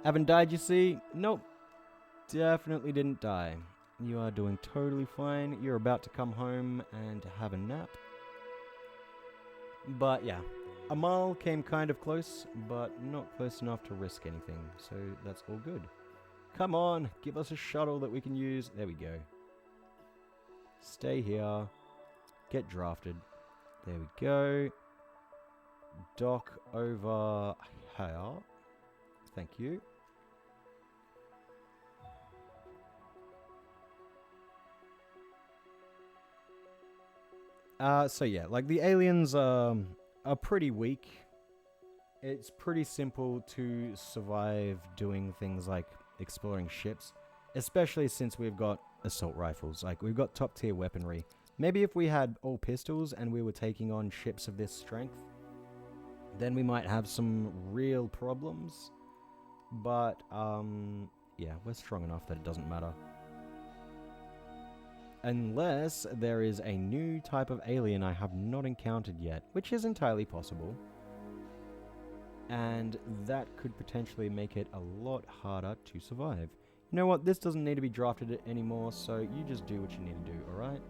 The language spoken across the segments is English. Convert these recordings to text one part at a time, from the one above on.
Haven't died, you see? Nope. Definitely didn't die. You are doing totally fine. You're about to come home and have a nap. But yeah, Amal came kind of close, but not close enough to risk anything, so that's all good. Come on, give us a shuttle that we can use. There we go. Stay here. Get drafted. There we go. Dock over here. Thank you. So yeah, like the aliens are pretty weak. It's pretty simple to survive doing things like exploring ships, especially since we've got assault rifles. Like, we've got top tier weaponry. Maybe if we had all pistols and we were taking on ships of this strength, then we might have some real problems. But, yeah, we're strong enough that it doesn't matter. Unless there is a new type of alien I have not encountered yet, which is entirely possible. And that could potentially make it a lot harder to survive. You know what? This doesn't need to be drafted anymore, so you just do what you need to do, alright?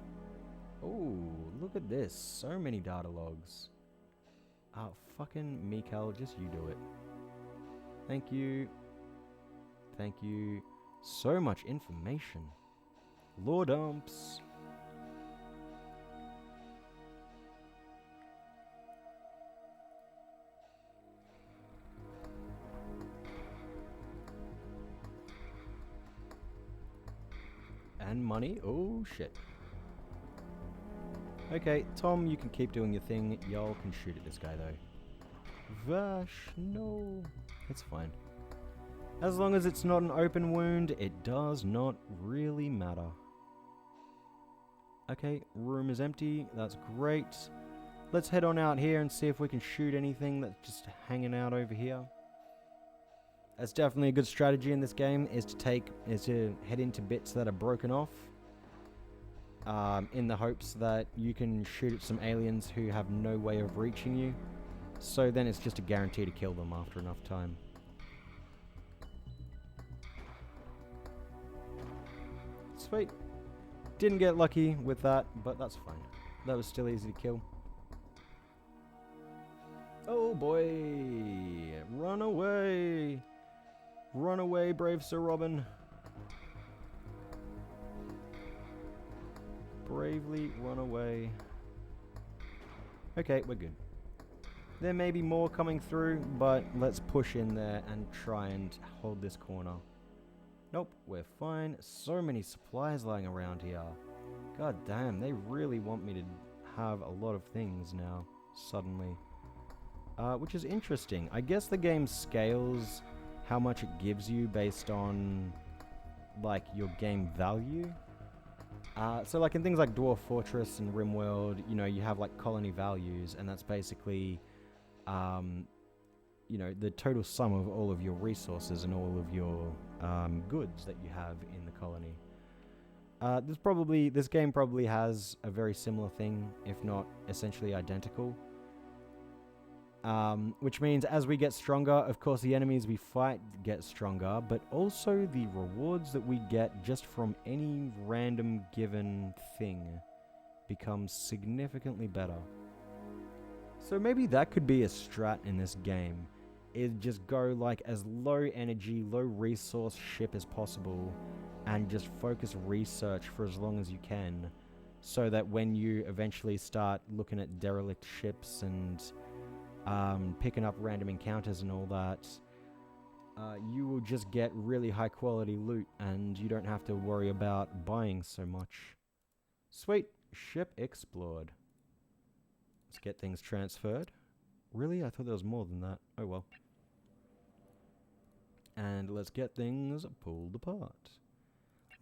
Oh, look at this. So many data logs. Oh, fucking Mikal, just you do it. Thank you. Thank you. So much information. Lore dumps. And money. Oh, shit. Okay, Tom, you can keep doing your thing. Y'all can shoot at this guy, though. Vash, no. It's fine. As long as it's not an open wound, it does not really matter. Okay, room is empty. That's great. Let's head on out here and see if we can shoot anything that's just hanging out over here. That's definitely a good strategy in this game, is to head into bits that are broken off. In the hopes that you can shoot at some aliens who have no way of reaching you. So then it's just a guarantee to kill them after enough time. Sweet. Didn't get lucky with that, but that's fine. That was still easy to kill. Oh boy! Run away! Run away, brave Sir Robin. Bravely run away. Okay, we're good. There may be more coming through, but let's push in there and try and hold this corner. Nope, we're fine. So many supplies lying around here. God damn, they really want me to have a lot of things now, suddenly. Which is interesting. I guess the game scales how much it gives you based on, like, your game value. So, like, in things like Dwarf Fortress and RimWorld, you know, you have, like, colony values, and that's basically, you know, the total sum of all of your resources and all of your goods that you have in the colony. This game probably has a very similar thing, if not essentially identical. Which means as we get stronger, of course the enemies we fight get stronger, but also the rewards that we get just from any random given thing becomes significantly better. So maybe that could be a strat in this game, is just go like as low energy, low resource ship as possible, and just focus research for as long as you can, so that when you eventually start looking at derelict ships and picking up random encounters and all that, you will just get really high quality loot and you don't have to worry about buying so much. Sweet. Ship explored. Let's get things transferred. Really? I thought there was more than that. Oh well. And let's get things pulled apart.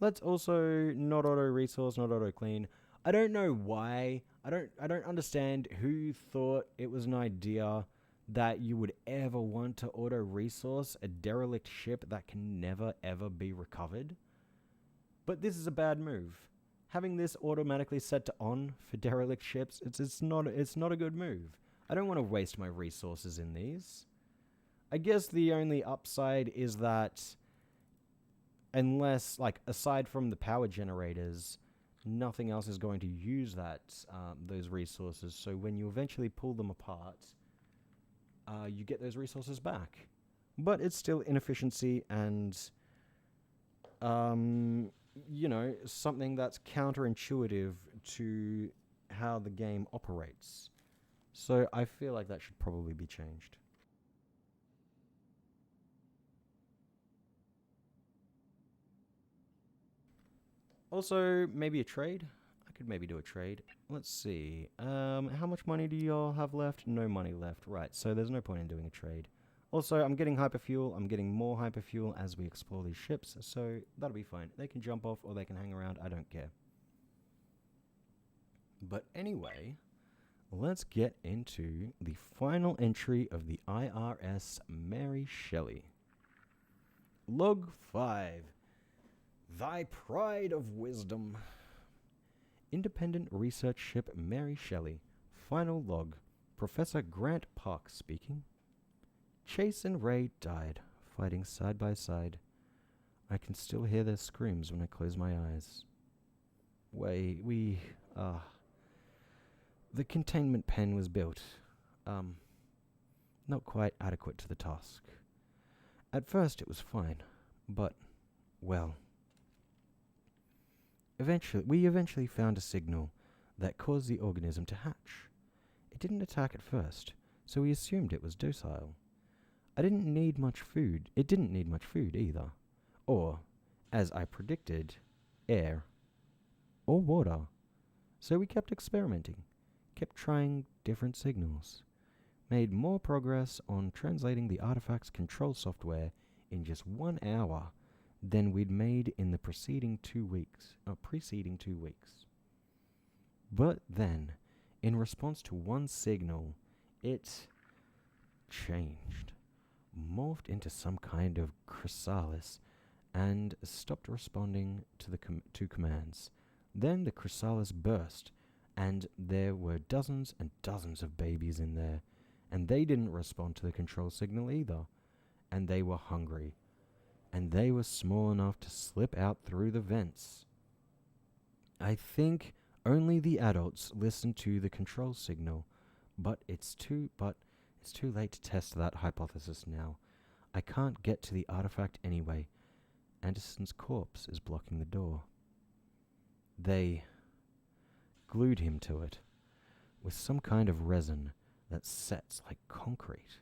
Let's also not auto resource, not auto clean. I don't know why. I don't understand who thought it was an idea that you would ever want to auto resource a derelict ship that can never ever be recovered. But this is a bad move. Having this automatically set to on for derelict ships, it's not a good move. I don't want to waste my resources in these. I guess the only upside is that unless, like, aside from the power generators, nothing else is going to use those resources. So when you eventually pull them apart, you get those resources back. But it's still inefficiency and, something that's counterintuitive to how the game operates. So I feel like that should probably be changed. Also, maybe a trade. I could maybe do a trade. Let's see. How much money do y'all have left? No money left. Right, so there's no point in doing a trade. Also, I'm getting hyperfuel. I'm getting more hyperfuel as we explore these ships, so that'll be fine. They can jump off or they can hang around. I don't care. But anyway, let's get into the final entry of the IRS Mary Shelley. Log 5. Thy Pride of Wisdom. Independent Research Ship Mary Shelley. Final log. Professor Grant Park speaking. Chase and Ray died, fighting side by side. I can still hear their screams when I close my eyes. The containment pen was built. Not quite adequate to the task. At first it was fine, but, well... We eventually found a signal that caused the organism to hatch. It didn't attack at first, so we assumed it was docile. It didn't need much food either. Or, as I predicted, air. Or water. So we kept experimenting, kept trying different signals, made more progress on translating the artifact's control software in just 1 hour than we'd made in the preceding 2 weeks. But then, in response to one signal, it changed, morphed into some kind of chrysalis, and stopped responding to the to commands. Then the chrysalis burst, and there were dozens and dozens of babies in there, and they didn't respond to the control signal either, and they were hungry. And they were small enough to slip out through the vents. I think only the adults listened to the control signal, but it's too late to test that hypothesis now. I can't get to the artifact anyway. Anderson's corpse is blocking the door. They glued him to it with some kind of resin that sets like concrete,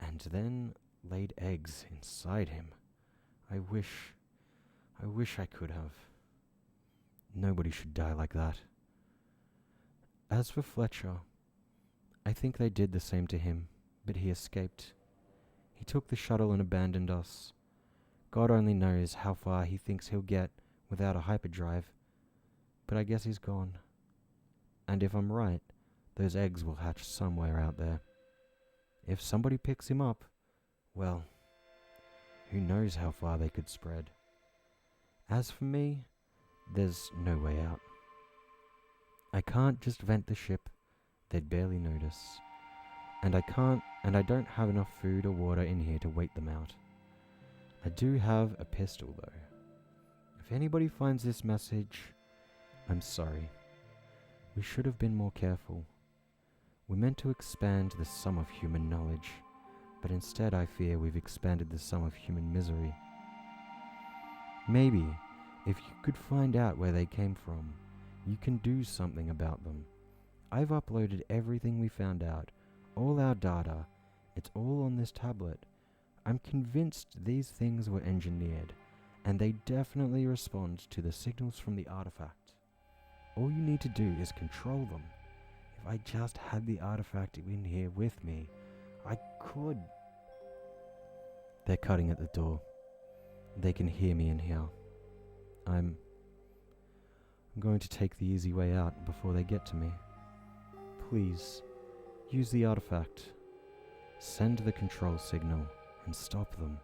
and then laid eggs inside him. I wish I could have. Nobody should die like that. As for Fletcher, I think they did the same to him, but he escaped. He took the shuttle and abandoned us. God only knows how far he thinks he'll get without a hyperdrive, but I guess he's gone. And if I'm right, those eggs will hatch somewhere out there. If somebody picks him up, well... who knows how far they could spread. As for me, there's no way out. I can't just vent the ship. They'd barely notice. And I don't have enough food or water in here to wait them out. I do have a pistol though. If anybody finds this message, I'm sorry. We should have been more careful. We're meant to expand the sum of human knowledge, but instead I fear we've expanded the sum of human misery. Maybe, if you could find out where they came from, you can do something about them. I've uploaded everything we found out, all our data. It's all on this tablet. I'm convinced these things were engineered, and they definitely respond to the signals from the artifact. All you need to do is control them. If I just had the artifact in here with me, I could. They're cutting at the door. They can hear me in here. I'm going to take the easy way out before they get to me. Please, use the artifact. Send the control signal and stop them.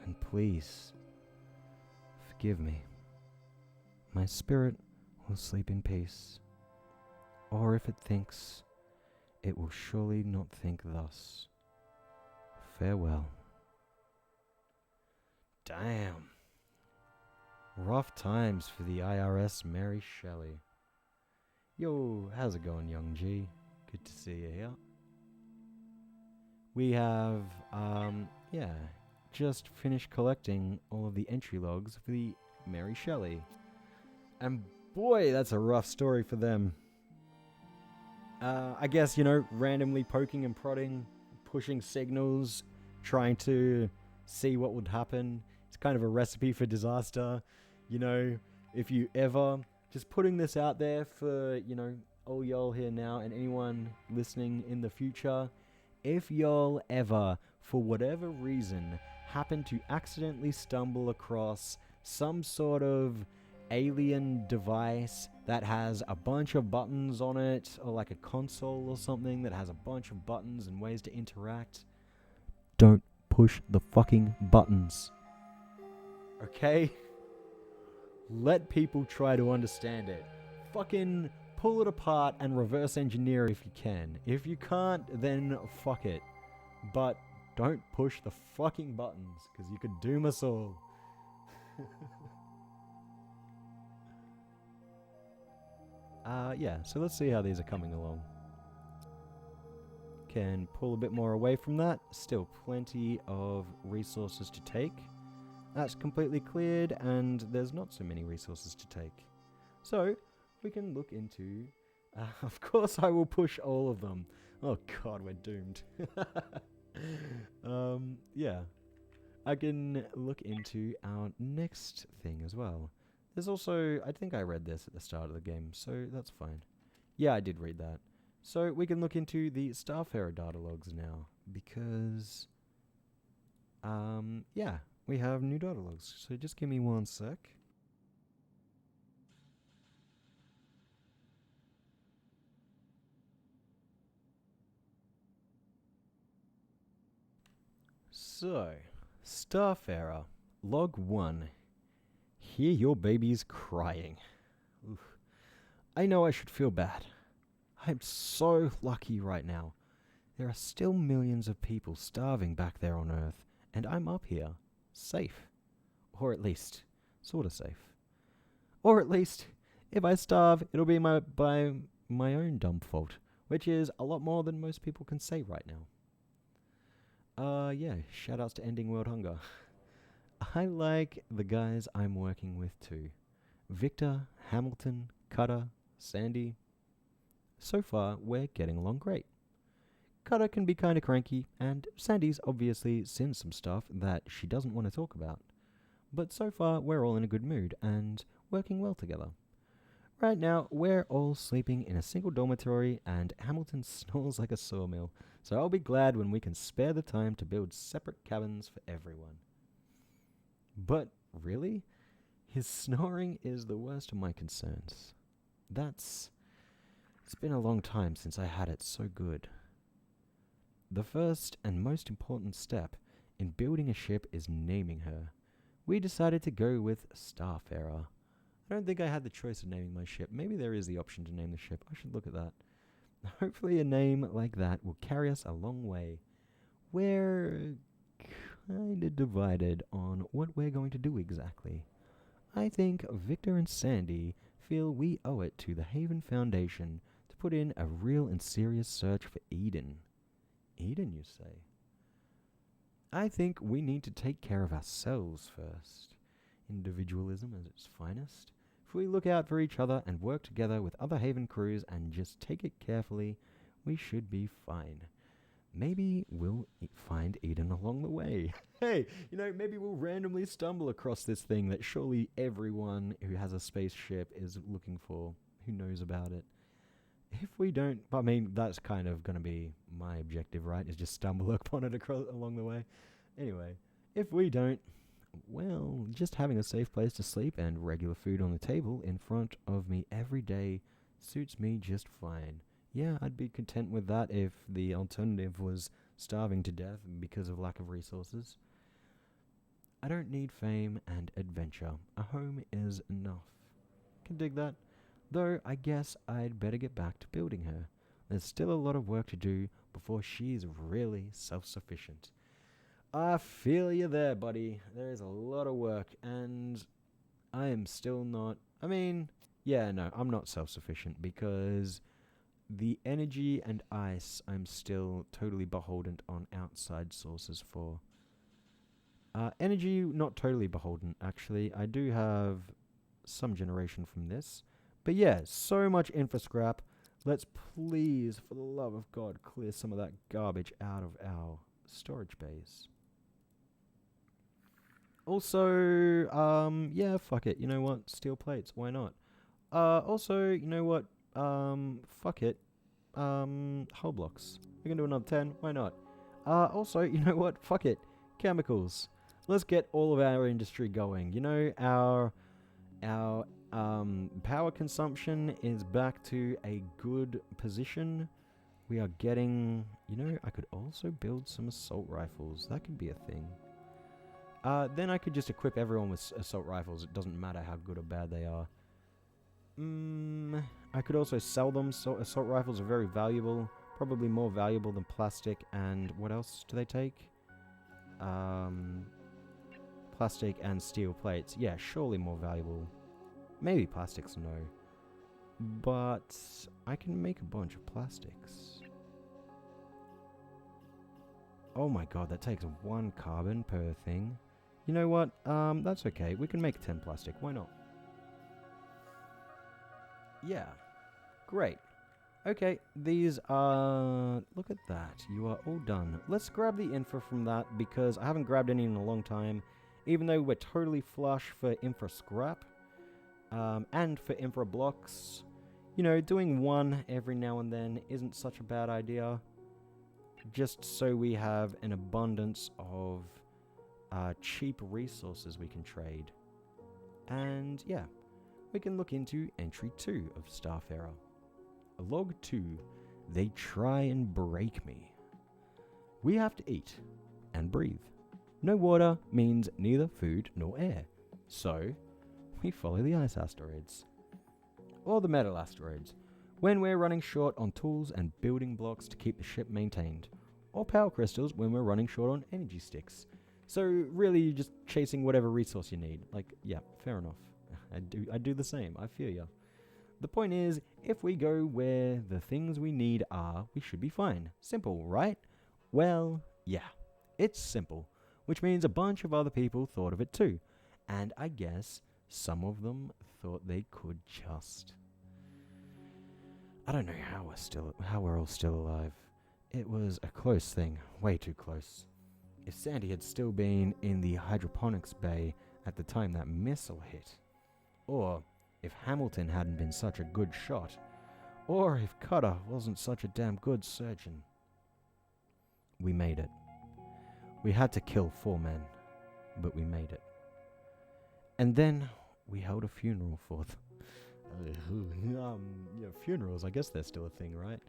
And please, forgive me. My spirit will sleep in peace. Or if it thinks, it will surely not think thus. farewell. Damn. Rough times for the IRS Mary Shelley. Yo, how's it going, young G? Good to see you here. We have, just finished collecting all of the entry logs for the Mary Shelley. And boy, that's a rough story for them. I guess, randomly poking and prodding, pushing signals, trying to see what would happen. It's kind of a recipe for disaster. If you ever, just putting this out there for, all y'all here now and anyone listening in the future, if y'all ever, for whatever reason, happen to accidentally stumble across some sort of alien device that has a bunch of buttons on it, or like a console or something that has a bunch of buttons and ways to interact, don't push the fucking buttons. Okay? Let people try to understand it. Fucking pull it apart and reverse engineer if you can. If you can't, then fuck it. But don't push the fucking buttons, because you could doom us all. So let's see how these are coming along. Can pull a bit more away from that. Still plenty of resources to take. That's completely cleared, and there's not so many resources to take. So, we can look into... of course I will push all of them. Oh god, we're doomed. I can look into our next thing as well. There's also... I think I read this at the start of the game, so that's fine. Yeah, I did read that. So, we can look into the Starfarer data logs now, because... we have new data logs, so just give me one sec. So, Starfarer, log 1. Hear your babies crying. Oof. I know I should feel bad. I'm so lucky right now. There are still millions of people starving back there on Earth, and I'm up here. Safe. Or at least, sort of safe. Or at least, if I starve, it'll be by my own dumb fault, which is a lot more than most people can say right now. Shoutouts to ending world hunger. I like the guys I'm working with too. Victor, Hamilton, Cutter, Sandy. So far, we're getting along great. Cutter can be kinda cranky, and Sandy's obviously seen some stuff that she doesn't want to talk about. But so far, we're all in a good mood, and working well together. Right now, we're all sleeping in a single dormitory, and Hamilton snores like a sawmill, so I'll be glad when we can spare the time to build separate cabins for everyone. But, really? His snoring is the worst of my concerns. It's been a long time since I had it so good. The first and most important step in building a ship is naming her. We decided to go with Starfarer. I don't think I had the choice of naming my ship. Maybe there is the option to name the ship. I should look at that. Hopefully a name like that will carry us a long way. We're kinda divided on what we're going to do exactly. I think Victor and Sandy feel we owe it to the Haven Foundation to put in a real and serious search for Eden. Eden, you say? I think we need to take care of ourselves first. Individualism at its finest. If we look out for each other and work together with other Haven crews and just take it carefully, we should be fine. Maybe we'll find Eden along the way. Hey, maybe we'll randomly stumble across this thing that surely everyone who has a spaceship is looking for, who knows about it. If we don't, that's kind of going to be my objective, right? Is just stumble upon it along the way. Anyway, if we don't, well, just having a safe place to sleep and regular food on the table in front of me every day suits me just fine. Yeah, I'd be content with that if the alternative was starving to death because of lack of resources. I don't need fame and adventure. A home is enough. Can dig that. Though I guess I'd better get back to building her. There's still a lot of work to do before she's really self-sufficient. I feel you there, buddy. There is a lot of work, and I am still not. I mean, yeah, no, I'm not self sufficient because the energy and ice I'm still totally beholden on outside sources for. Energy, not totally beholden, actually. I do have some generation from this. But yeah, so much infra scrap. Let's please, for the love of God, clear some of that garbage out of our storage bays. Also, yeah, fuck it. You know what? Steel plates. Why not? Also, you know what? Fuck it. Hull blocks. We can do another 10. Why not? Also, you know what? Fuck it. Chemicals. Let's get all of our industry going. You know, our power consumption is back to a good position. We are getting, you know, I could also build some assault rifles. That could be a thing. Then I could just equip everyone with assault rifles. It doesn't matter how good or bad they are. I could also sell them. So assault rifles are very valuable. Probably more valuable than plastic. And what else do they take? Plastic and steel plates. Yeah, surely more valuable. Maybe plastics, no. But I can make a bunch of plastics. Oh my god, that takes 1 carbon per thing. You know what? That's okay. We can make 10 plastic. Why not? Yeah. Great. Okay, these are... Look at that. You are all done. Let's grab the infra from that because I haven't grabbed any in a long time. Even though we're totally flush for infra scrap. And for infra blocks. You know, doing 1 every now and then isn't such a bad idea. Just so we have an abundance of cheap resources we can trade. And yeah, we can look into entry 2 of Starfarer. Log 2, they try and break me. We have to eat and breathe. No water means neither food nor air. So, we follow the ice asteroids. Or the metal asteroids, when we're running short on tools and building blocks to keep the ship maintained. Or power crystals when we're running short on energy sticks. So really you're just chasing whatever resource you need. Like, yeah, fair enough. I do the same, I feel ya. The point is, if we go where the things we need are, we should be fine. Simple, right? Well, yeah, it's simple. Which means a bunch of other people thought of it too. And I guess some of them thought they could just... I don't know how we're all still alive. It was a close thing, way too close. If Sandy had still been in the hydroponics bay at the time that missile hit, or if Hamilton hadn't been such a good shot, or if Cutter wasn't such a damn good surgeon. We made it. We had to kill 4 men, but we made it. And then we held a funeral for them. Yeah, funerals, I guess they're still a thing, right?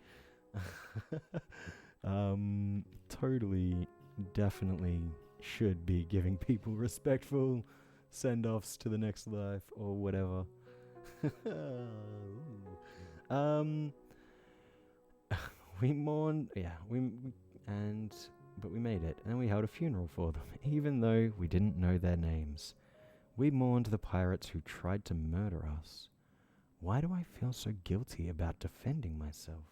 Totally, definitely should be giving people respectful send-offs to the next life or whatever. We mourned, yeah, but we made it, and we held a funeral for them, even though we didn't know their names. We mourned the pirates who tried to murder us. Why do I feel so guilty about defending myself?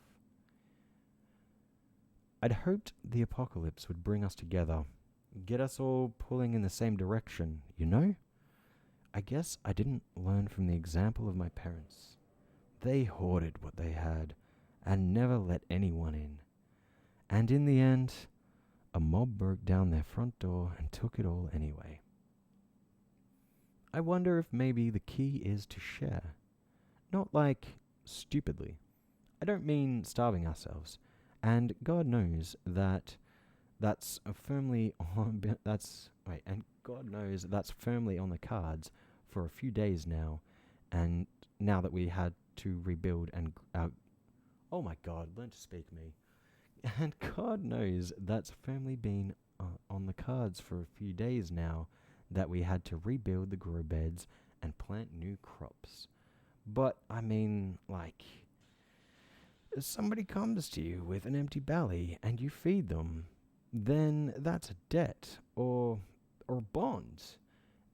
I'd hoped the apocalypse would bring us together, get us all pulling in the same direction, you know? I guess I didn't learn from the example of my parents. They hoarded what they had and never let anyone in. And in the end, a mob broke down their front door and took it all anyway. I wonder if maybe the key is to share. Not like stupidly. I don't mean starving ourselves. And God knows that that's firmly on the cards for a few days now. And now that we had to rebuild and oh my God, learn to speak me. And God knows that's firmly been on the cards for a few days now, that we had to rebuild the grow beds and plant new crops. But, I mean, like, somebody comes to you with an empty belly and you feed them. then that's a debt or a bond.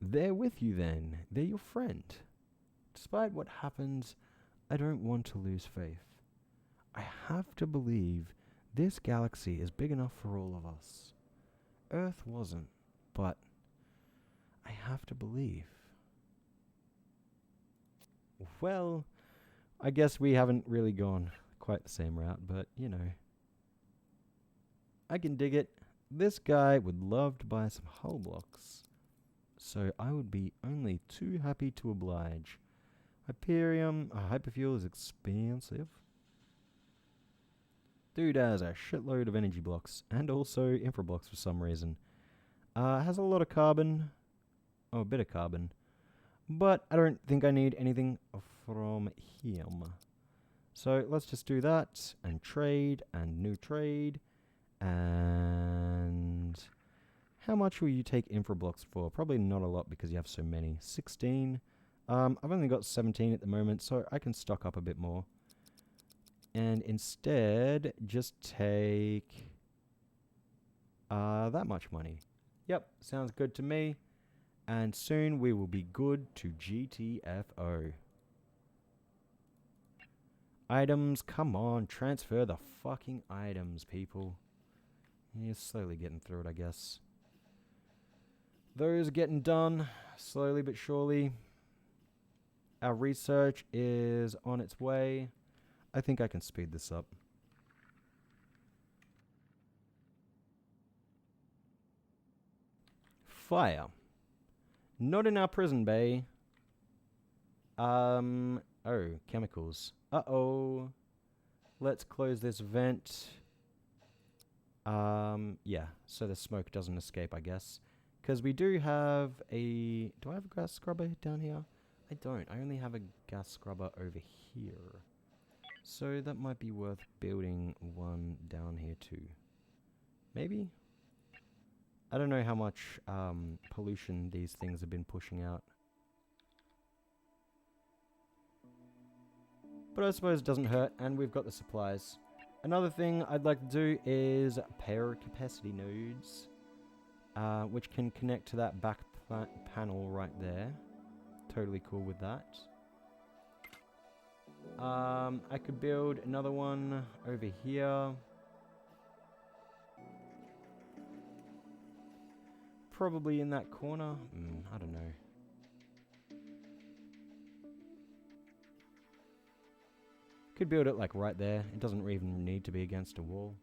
They're with you then. They're your friend. Despite what happens, I don't want to lose faith. I have to believe this galaxy is big enough for all of us. Earth wasn't, but I have to believe. Well, I guess we haven't really gone quite the same route, but you know. I can dig it. This guy would love to buy some hull blocks, so I would be only too happy to oblige. Hyperium, hyperfuel is expensive. Dude has a shitload of energy blocks and also infra blocks for some reason. Has a lot of carbon. Oh, a bit of carbon. But I don't think I need anything from him. So let's just do that and trade and new trade. And how much will you take infra blocks for? Probably not a lot because you have so many. 16. I've only got 17 at the moment, so I can stock up a bit more. And instead, just take that much money. Yep, sounds good to me. And soon we will be good to GTFO. Items, come on, transfer the fucking items, people. You're slowly getting through it, I guess. Those are getting done, slowly but surely. Our research is on its way. I think I can speed this up. Fire. Not in our prison bay. Oh, chemicals. Uh-oh. Let's close this vent. Yeah, so the smoke doesn't escape, I guess. Because we do have a... Do I have a gas scrubber down here? I don't. I only have a gas scrubber over here. So that might be worth building one down here too. Maybe? I don't know how much pollution these things have been pushing out. But I suppose it doesn't hurt, and we've got the supplies. Another thing I'd like to do is pair capacity nodes, which can connect to that back panel right there. Totally cool with that. I could build another one over here. Probably in that corner. I don't know. Could build it like right there. It doesn't even need to be against a wall.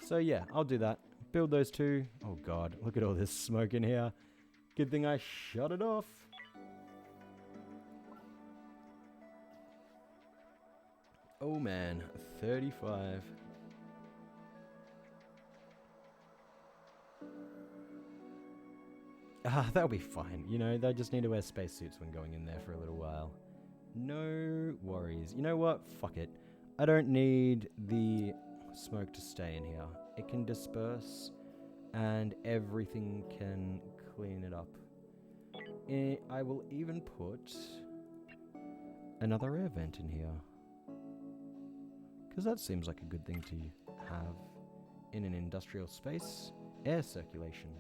So yeah, I'll do that. Build those two. Oh god, look at all this smoke in here. Good thing I shut it off. Oh man, 35. That'll be fine. You know, they just need to wear spacesuits when going in there for a little while. No worries. You know what? Fuck it. I don't need the smoke to stay in here. It can disperse and everything can clean it up. I will even put another air vent in here. Because that seems like a good thing to have in an industrial space. Air circulation.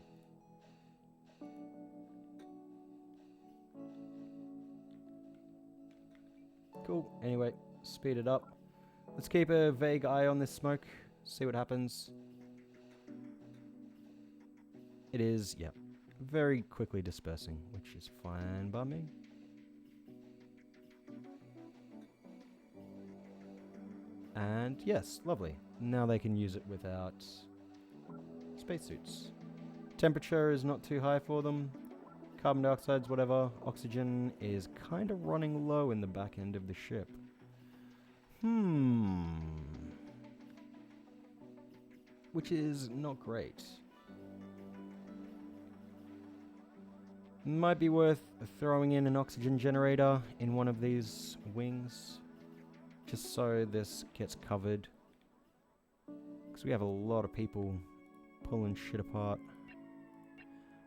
Cool. Anyway, speed it up. Let's keep a vague eye on this smoke. See what happens. It is, yeah, very quickly dispersing, which is fine by me. And yes, lovely. Now they can use it without spacesuits. Temperature is not too high for them. Carbon dioxide's whatever. Oxygen is kind of running low in the back end of the ship. Which is not great. Might be worth throwing in an oxygen generator in one of these wings. Just so this gets covered. Because we have a lot of people pulling shit apart.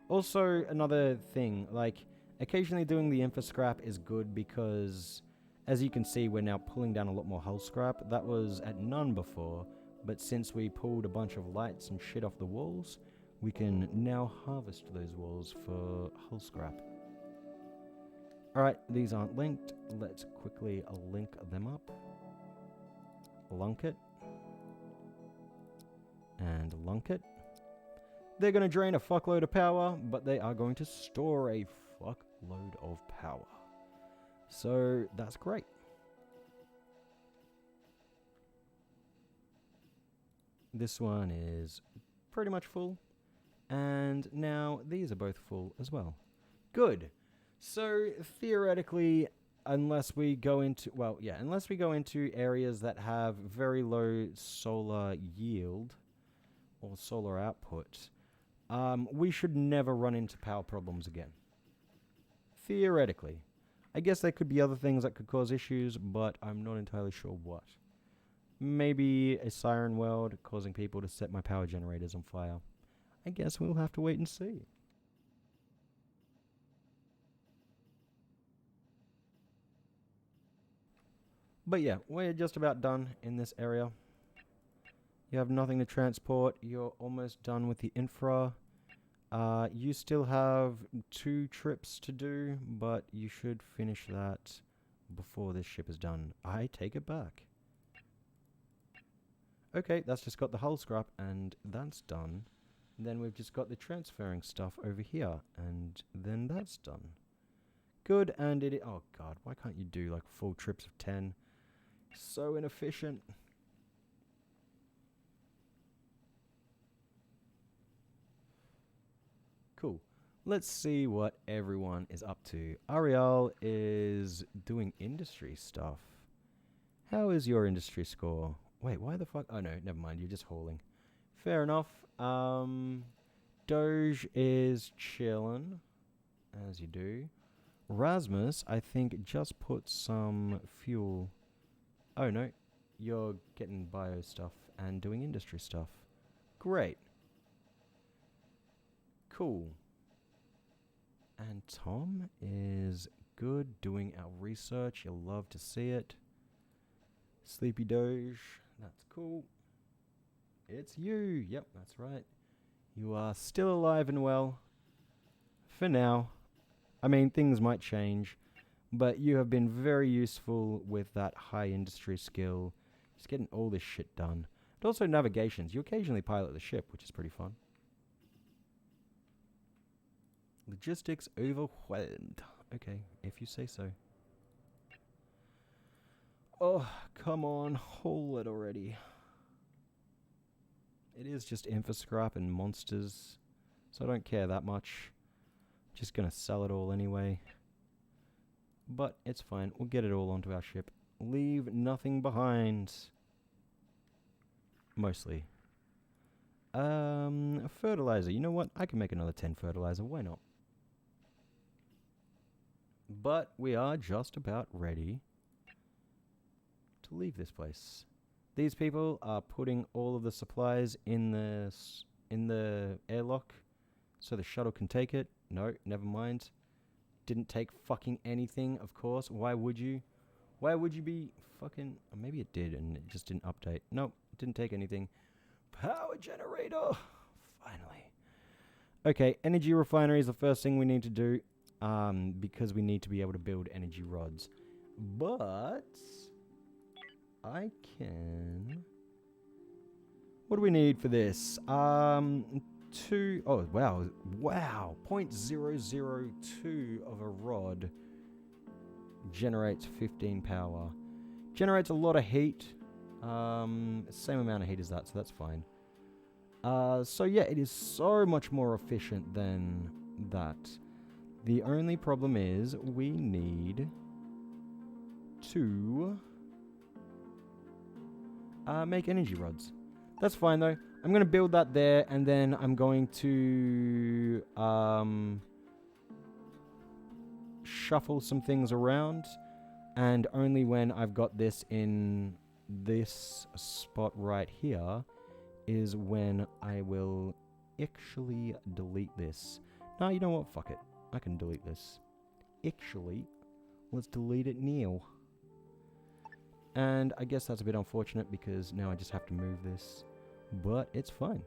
Also, another thing, like, occasionally doing the infra scrap is good because, as you can see, we're now pulling down a lot more hull scrap. That was at none before, But since we pulled a bunch of lights and shit off the walls, we can now harvest those walls for hull scrap. Alright, these aren't linked. Let's quickly link them up. Lunk it. And lunk it. They're going to drain a fuckload of power, but they are going to store a fuckload of power. So, that's great. This one is pretty much full. And now these are both full as well. Good. So, theoretically, unless we go into areas that have very low solar yield or solar output, we should never run into power problems again. Theoretically. I guess there could be other things that could cause issues, but I'm not entirely sure what. Maybe a siren world causing people to set my power generators on fire. I guess we'll have to wait and see. But yeah, we're just about done in this area. You have nothing to transport. You're almost done with the infra. You still have 2 trips to do, but you should finish that before this ship is done. I take it back. Okay, that's just got the hull scrap, and that's done. Then we've just got the transferring stuff over here, and then that's done. Good, and oh god, why can't you do like full trips of 10? So inefficient. Cool. Let's see what everyone is up to. Ariel is doing industry stuff. How is your industry score? Wait, why the fuck? Oh no, never mind, you're just hauling. Fair enough. Doge is chillin', as you do. Rasmus, I think, just put some fuel. Oh no, you're getting bio stuff and doing industry stuff. Great. Cool. And Tom is good doing our research. You'll love to see it. Sleepy Doge, that's cool. It's you. Yep, that's right. You are still alive and well. For now. I mean, things might change. But you have been very useful with that high industry skill. Just getting all this shit done. And also navigations. You occasionally pilot the ship, which is pretty fun. Logistics overwhelmed. Okay, if you say so. Oh, come on. Haul it already. It is just infra scrap and monsters. So I don't care that much. Just gonna sell it all anyway. But it's fine. We'll get it all onto our ship. Leave nothing behind. Mostly. Fertilizer. You know what? I can make another 10 fertilizer. Why not? But we are just about ready to leave this place. These people are putting all of the supplies in the airlock so the shuttle can take it. No, never mind. Didn't take fucking anything, of course. Why would you? Why would you be fucking... Or maybe it did and it just didn't update. Nope, didn't take anything. Power generator! Finally. Okay, energy refinery is the first thing we need to do. Because we need to be able to build energy rods. But... I can... What do we need for this? Oh, wow. Wow. 0.002 of a rod generates 15 power. Generates a lot of heat. Same amount of heat as that, so that's fine. So yeah, it is so much more efficient than that. The only problem is we need to make energy rods. That's fine though. I'm going to build that there, and then I'm going to shuffle some things around, and only when I've got this in this spot right here is when I will actually delete this. No, you know what? Fuck it. I can delete this. Actually, let's delete it now. And I guess that's a bit unfortunate because now I just have to move this. But it's fine.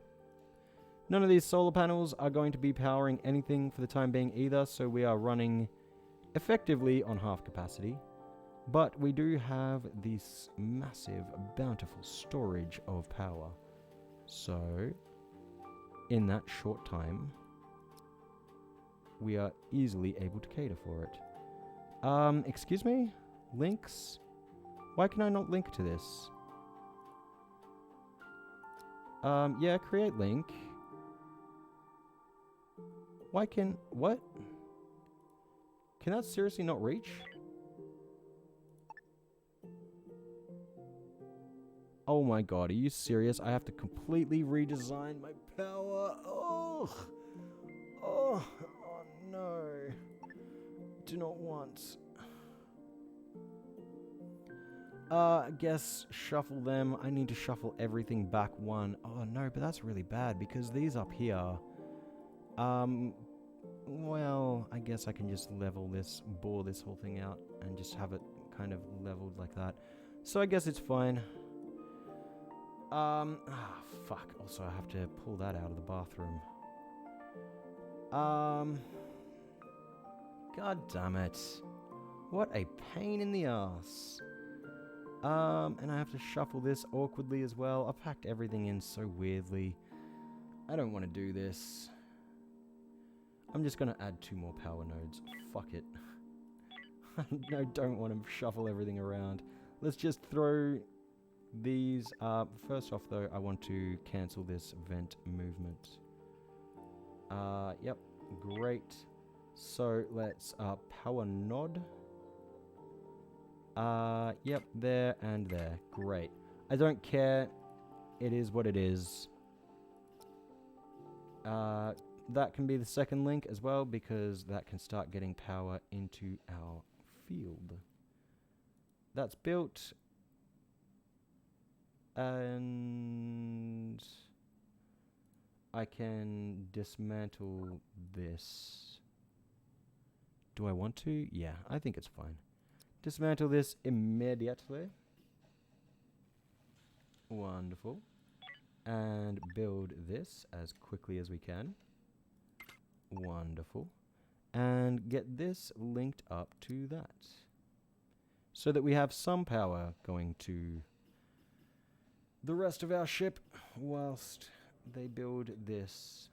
None of these solar panels are going to be powering anything for the time being either, so we are running effectively on half capacity. But we do have this massive, bountiful storage of power. So, in that short time, we are easily able to cater for it. Excuse me? Links? Why can I not link to this? Yeah, create link. Why can... What? Can that seriously not reach? Oh my god, are you serious? I have to completely redesign my power. Oh! Oh! Oh no. Do not want... I guess shuffle them. I need to shuffle everything back one. Oh no, but that's really bad because these up here... well, I guess I can just level this, bore this whole thing out and just have it kind of leveled like that. So I guess it's fine. Fuck. Also, I have to pull that out of the bathroom. God damn it. What a pain in the ass. And I have to shuffle this awkwardly as well. I've packed everything in so weirdly. I don't want to do this. I'm just going to add 2 more power nodes. Fuck it. I don't want to shuffle everything around. Let's just throw these. First off, though, I want to cancel this vent movement. Yep. Great. So, let's power nod. Yep, there and there. Great. I don't care. It is what it is. That can be the second link as well, because that can start getting power into our field. That's built. And I can dismantle this. Do I want to? Yeah, I think it's fine. Dismantle this immediately. Wonderful. And build this as quickly as we can. Wonderful. And get this linked up to that. So that we have some power going to the rest of our ship whilst they build this